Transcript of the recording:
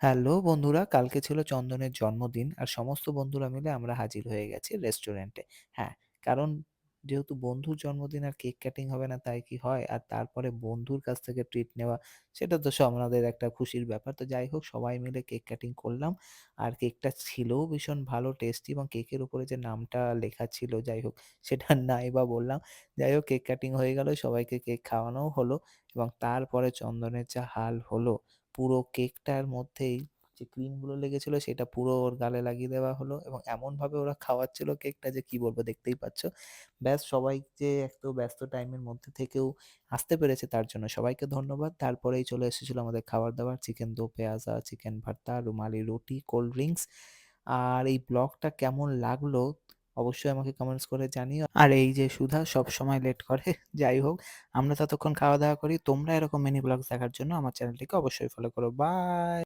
Hello বন্ধুরা, কালকে ছিল চন্দনের জন্মদিন আর সমস্ত বন্ধুরা মিলে আমরা হাজির হয়ে গেছি রেস্টুরেন্টে। হ্যাঁ, কারণ যেহেতু বন্ধুর জন্মদিন আর কেক কাটিং হবে না তাই কি হয়? আর তারপরে বন্ধুর কাছ থেকে ট্রিট নেওয়া সেটা তো আমাদের একটা খুশির ব্যাপার। তো যাই হোক সবাই মিলে কেক কাটিং করলাম। আর কেকটা ছিলও ভীষণ ভালো টেস্টি এবং কেকের উপরে যে নামটা লেখা ছিল যাই হোক সেটা নাই বা বললাম। যাই হোক কেক কাটিং হয়ে গেল, সবাইকে কেক খাওয়ানোও হলো এবং তারপরে চন্দনের যা হাল হলো পুরো কেকটার মধ্যেই যে ক্রিমগুলো লেগেছিল সেটা পুরো ওর গালে লাগিয়ে দেওয়া হলো এবং এমনভাবে ওরা খাওয়াচ্ছিল কেকটা যে কি বলবো দেখতেই পাচ্ছ। ব্যাস সবাই যে এত ব্যস্ত টাইমের মধ্যে থেকেও আসতে পেরেছে তার জন্য সবাইকে ধন্যবাদ। তারপরেই চলে এসেছিল আমাদের খাবার-দাবার চিকেন দো পেঁয়াজা, চিকেন ভর্তা, রুমালি রুটি, কোল্ড ড্রিংকস। আর এই ব্লগটা কেমন লাগলো অবশ্যই আমাকে কমেন্টস করে জানিও। আর এই যে সুধা সবসময় লেট করে যাই হোক আমরা ততক্ষণ খাওয়া-দাওয়া করি। তোমরা এরকম মিনি ব্লগস দেখার জন্য আমার চ্যানেলটিকে অবশ্যই ফলো করো। বাই।